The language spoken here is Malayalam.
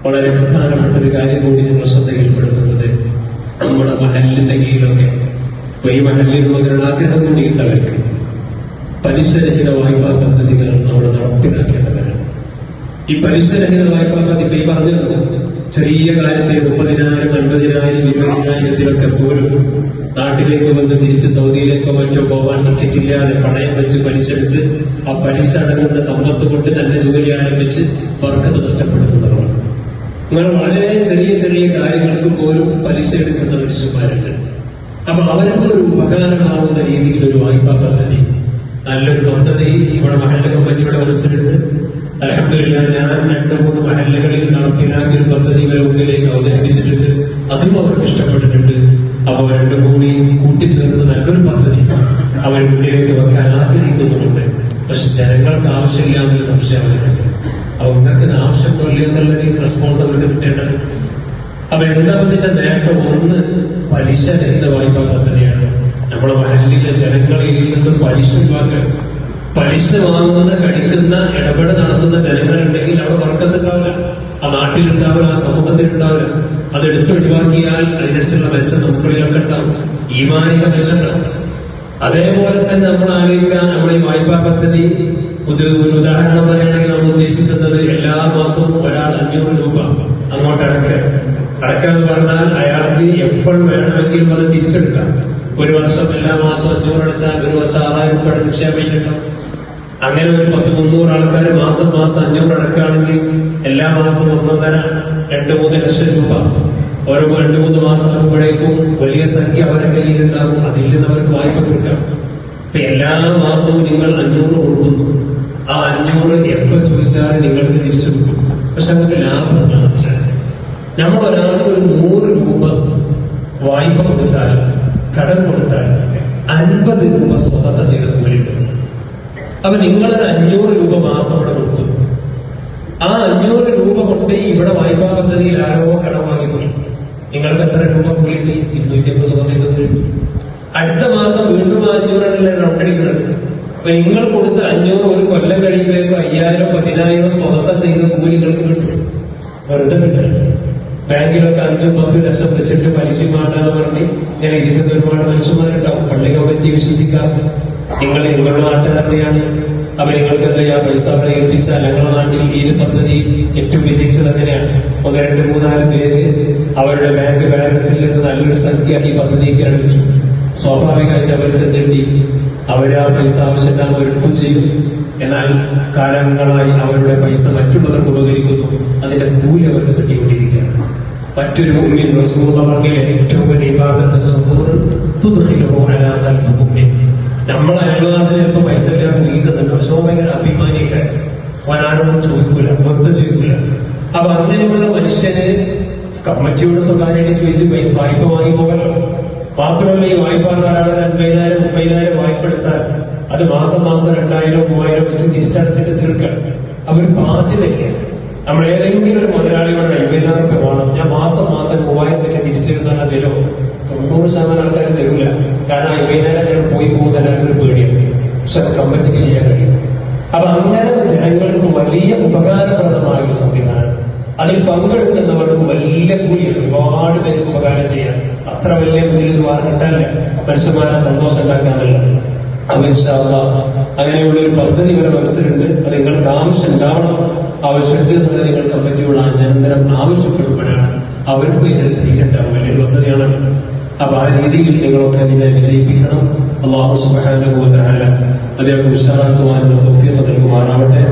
വളരെ പ്രധാനപ്പെട്ട ഒരു കാര്യം കൂടി നിങ്ങൾ ശ്രദ്ധയിൽപ്പെടുത്തുന്നത്, നമ്മുടെ മഹലിന്റെ കീഴിലൊക്കെ ഈ മഹലിലുള്ള ആഗ്രഹം കൂടിയുണ്ടവർക്ക് പലിശരഹിത വായ്പാ പദ്ധതികൾ നമ്മൾ നടപ്പിലാക്കേണ്ടതാണ്. ഈ പലിശരഹിത വായ്പാ പദ്ധതി ഈ പറഞ്ഞിരുന്നു, ചെറിയ കാര്യത്തിൽ 30,000, 50,000, 20,000 പോലും നാട്ടിലേക്ക് വന്ന് തിരിച്ച് സൗദിയിലേക്കോ മറ്റോ പോവാൻ ടിക്കറ്റ് ഇല്ലാതെ പണയം വെച്ച് പലിശ എടുത്ത് ആ പലിശ അടങ്ങുന്ന സമ്പത്ത് കൊണ്ട് തന്നെ ജോലി ആരംഭിച്ച് വർക്കത്ത് നഷ്ടപ്പെടുത്തുന്നവരാണ്. അങ്ങനെ വളരെ ചെറിയ ചെറിയ കാര്യങ്ങൾക്ക് പോലും പലിശ എടുക്കുന്ന മനുഷ്യന്മാരുണ്ട്. അപ്പൊ അവർക്ക് ഒരു ഉപകാരമാവുന്ന രീതിയിൽ ഒരു വായ്പാ പദ്ധതി, നല്ലൊരു പദ്ധതി ഇവിടെ മഹല്ല കമ്മിറ്റിയുടെ മനസ്സിലുണ്ട്. അൽഹംദുലില്ലാഹ്, ഞാൻ 2-3 മഹല്ലകളിൽ നടപ്പിലാക്കിയ ഒരു പദ്ധതി ഇവരെ മുന്നിലേക്ക് അവതരിപ്പിച്ചിട്ടുണ്ട്. അതും അവർക്ക് ഇഷ്ടപ്പെട്ടിട്ടുണ്ട്. അപ്പൊ രണ്ടും കൂടി കൂട്ടിച്ചേർത്ത് നല്ലൊരു പദ്ധതി അവർ മുന്നിലേക്ക് വെക്കാൻ ആഗ്രഹിക്കുന്നുണ്ട്. പക്ഷെ ജനങ്ങൾക്ക് ആവശ്യമില്ല എന്നൊരു സംശയം അവരുണ്ട്. അപ്പൊ നിങ്ങൾക്ക് ആവശ്യമില്ല എന്നുള്ളൊരു റെസ്പോൺസ് അവർക്ക് കിട്ടേണ്ടത്. അപ്പൊ രണ്ടാമതിന്റെ നേട്ടം, ഒന്ന് പലിശ രഹിത വായ്പാ പദ്ധതിയാണ്. നമ്മുടെ മഹല്ലിലെ ജനങ്ങളിൽ നിന്ന് പലിശ ഒഴിവാക്കാൻ, പലിശ വാങ്ങുന്ന, കഴിക്കുന്ന, ഇടപെടൽ നടത്തുന്ന ജനങ്ങളുണ്ടെങ്കിൽ അവിടെ വർക്കത്തുണ്ടാവില്ല, ആ നാട്ടിലുണ്ടാവില്ല, ആ സമൂഹത്തിലുണ്ടാവില്ല. അതെടുത്തൊഴിവാക്കിയാൽ അതിനനുസരിച്ചുള്ള മെച്ചം നമുക്കുള്ളിലൊക്കെ ഉണ്ടാവും, ഈമാനിക മെച്ചം ഉണ്ടാവും. അതേപോലെ തന്നെ നമ്മൾ ആലോചിക്കാൻ, നമ്മുടെ ഈ വായ്പാ പദ്ധതി ഒരു ഉദാഹരണം പറയുകയാണെങ്കിൽ നമ്മൾ ഉദ്ദേശിക്കുന്നത് എല്ലാ മാസവും ഒരാൾ 500 രൂപ അങ്ങോട്ട് അടക്കാന്ന് പറഞ്ഞാൽ അയാൾക്ക് എപ്പോൾ വേണമെങ്കിലും അത് തിരിച്ചെടുക്കാം. ഒരു വർഷം എല്ലാ മാസവും 500 അടച്ചാൽ ഒരു വർഷം 6,000 രൂപ നിക്ഷേപിച്ചിട്ടുണ്ടാവും. അങ്ങനെ ഒരു 10-300 ആൾക്കാർ മാസം 500 അടക്കുകയാണെങ്കിൽ എല്ലാ മാസവും 1.5-2-3 ലക്ഷം രൂപ ഓരോ 2-3 മാസം ആകുമ്പോഴേക്കും വലിയ സംഖ്യ അവരുടെ കയ്യിലുണ്ടാകും. അതിൽ നിന്ന് അവർക്ക് വായ്പ കൊടുക്കാം. ഇപ്പൊ എല്ലാ മാസവും നിങ്ങൾ 500 കൊടുക്കുന്നു. ആ 500 എപ്പോൾ ചോദിച്ചാൽ നിങ്ങൾക്ക് തിരിച്ചു കൊടുക്കും. പക്ഷെ നമുക്ക് ലാഭം എന്താണെന്ന് വെച്ചാൽ, നമ്മൾ ഒരാൾക്ക് ഒരു 100 രൂപ വായ്പ കൊടുത്താൽ, കടം കൊടുത്താൽ 50 രൂപ സ്വതന്ത്ര ചെയ്ത് കൂലിട്ടുണ്ട്. അപ്പൊ നിങ്ങളൊരു 500 രൂപ മാസം അവിടെ കൊടുത്തു. ആ 500 രൂപ കൊണ്ട് ഇവിടെ വായ്പാ പദ്ധതിയിൽ ആരോ കടം വാങ്ങിപ്പോയി. നിങ്ങൾക്ക് എത്ര രൂപ കൂലിട്ട്? 250 സ്വതന്ത്ര കൂലി. അടുത്ത മാസം വീണ്ടും 500 റൗണ്ടടിക്കുന്നത്. അപ്പൊ നിങ്ങൾ കൊടുത്ത 500 ഒരു കൊല്ലം കഴിയുമ്പോഴേക്കും 5,000, 10,000 സ്വതന്ത്ര ചെയ്ത കൂലികൾക്ക് കിട്ടും. വെറുതെ കിട്ടും. ബാങ്കിലൊക്കെ 5-10 ലക്ഷം വെച്ചിട്ട് പലിശ മാറ്റാന്ന് പറഞ്ഞ് ഇങ്ങനെ ഇരിക്കുന്ന ഒരുപാട് മനുഷ്യന്മാരുണ്ടാവും. പള്ളി കമ്മിറ്റി വിശ്വസിക്കാതെ നിങ്ങളുടെ നാട്ടുകാരനെയാണ്. അപ്പൊ നിങ്ങൾക്ക് എന്താ ആ പൈസ അവിടെ ഏൽപ്പിച്ചാൽ, ഞങ്ങളുടെ നാട്ടിൽ ഈ പദ്ധതി ഏറ്റവും വിജയിച്ചത് എങ്ങനെയാണ്? 1-2-3-4 പേര് അവരുടെ ബാങ്ക് ബാലൻസിൽ നിന്ന് നല്ലൊരു സംഖ്യ ഈ പദ്ധതിക്ക് അടിച്ചു. സ്വാഭാവികമായിട്ട് അവർക്ക് എന്തെണ്ടി അവര് ആ പൈസ ആവശ്യമില്ലാതെ എടുത്തും ചെയ്യും. എന്നാൽ കാലങ്ങളായി അവരുടെ പൈസ മറ്റുള്ളവർക്ക് ഉപകരിക്കുന്നു. അതിന്റെ കൂലി അവർക്ക് കിട്ടിക്കൊണ്ടിരിക്കുകയാണ്. മറ്റൊരു മുമ്പിൽ റസൂലുള്ളാഹി പറഞ്ഞ ഏറ്റവും വലിയ ഇബാദത്ത് നമ്മളെ അയൽവാസിന് ചിലപ്പോൾ പൈസ കുഴിക്കുന്നുണ്ട്. പക്ഷെ ഭയങ്കര അഭിമാനിയൊക്കെ വനാരോടും ചോദിക്കൂല, വെറുതെ ചോദിക്കൂല. അപ്പൊ അങ്ങനെയുള്ള മനുഷ്യന് കമ്മിറ്റിയോട് സ്വകാര്യമായിട്ട് ചോദിച്ച് വായ്പ വാങ്ങിപ്പോകല്ലോ. മാത്രമല്ല, ഈ വായ്പ ഒരാളെ 50,000, 30,000 വായ്പ എടുത്താൽ അത് മാസം 2,000, 3,000 വെച്ച് തിരിച്ചടച്ചിട്ട് തീർക്കാൻ അവർ ബാധ്യതയില്ല. നമ്മൾ ഏതെങ്കിലും ഒരു മുതലാളിയോട് 50,000 രൂപ വേണം, ഞാൻ മാസം 3,000 വെച്ച് തിരിച്ചിരുന്നാൽ അതിലോ 90% ആൾക്കാർ തരൂല. കാരണം 50,000 പോയി പോകുന്ന എല്ലാവർക്കും ഒരു പേടിയാണ്. പക്ഷെ കമ്മിറ്റിക്ക് ചെയ്യാൻ കഴിയും. അപ്പൊ അങ്ങനെ ജനങ്ങൾക്ക് വലിയ ഉപകാരപ്രദമായ ഒരു സംവിധാനം. അതിൽ പങ്കെടുക്കുന്നവർക്ക് വലിയ കൂലിയാണ്. ഒരുപാട് പേർക്ക് ഉപകാരം ചെയ്യാൻ അത്ര വലിയ കൂലി കിട്ടാനില്ല. മനുഷ്യന്മാരെ സന്തോഷം ഉണ്ടാക്കാനല്ല. അങ്ങനെയുള്ള ഒരു പദ്ധതി ഇവരെ മനസ്സിലുണ്ട്. അത് നിങ്ങൾക്ക് ആവശ്യം ഉണ്ടാവണം. ആവശ്യത്തിൽ നിന്ന് നിങ്ങൾ കമ്മിറ്റിയോട് നിരന്തരം ആവശ്യപ്പെടുമ്പോഴാണ് അവർക്കും ഇതിന് ധൈര്യം ഉണ്ടാവും. വലിയ പദ്ധതിയാണ്. അപ്പൊ ആ രീതിയിൽ നിങ്ങളൊക്കെ അതിനെ വിജയിപ്പിക്കണം. അല്ലാഹു സുബ്ഹാനഹു വ തആല അതിനെ ഉഷാറാക്കുവാനുള്ള തൗഫീഖ് നൽകുമാറാവട്ടെ.